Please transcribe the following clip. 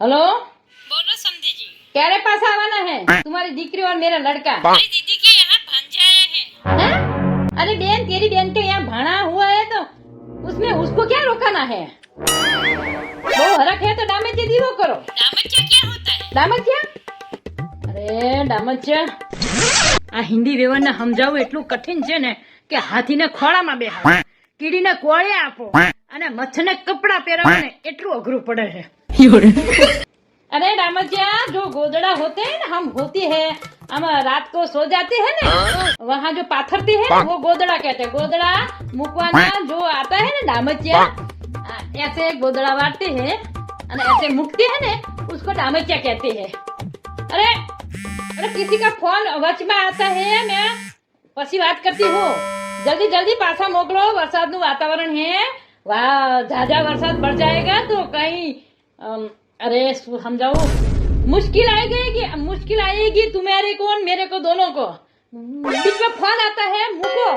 Hello, बोलो समझी जी। क्यारे पास आवाना है तुम्हारी दीकरी और मेरा लड़का? मेरी दीदी के यहाँ भांजाया है। हैं? अरे बहन, तेरी बहन के यहाँ भाड़ा हुआ है तो उसमें उसको क्या रोकाना है? वो हरक है तो डामच्य दीवो करो। दामचिया क्या होता है? डामच्य? अरे डामच्य, આ હિન્દી વ્યવહારને સમજાવવું એટલું કઠિન છે ને કે હાથીને ખોળામાં બેહાડો, કીડીને કોળે આપો અને મચ્છરને કપડા પહેરાવો ને એટલું અઘરું પડે છે। अरे डामचिया, जो गोदड़ा होते हैं ना, हम होती है, हम रात को सो जाते हैं ना, वहाँ जो पाथरती है वो गोदड़ा कहते हैं। गोदड़ा मुकवाना जो आता है ना डामचिया, ऐसे गोदड़ा वाटते हैं और ऐसे मुकते हैं ना, उसको डामचिया कहते हैं। अरे अरे किसी का फोन वच में आता है, मैं पसी बात करती हूँ। जल्दी जल्दी पासा मोकलो, वरसाद नु वातावरण है, वहाँ ज्यादा वरसाद बढ़ जाएगा तो कहीं अरे समझाओ, मुश्किल आएगी तुम्हारे को मेरे को दोनों को। बीच में फोन आता है, मुको।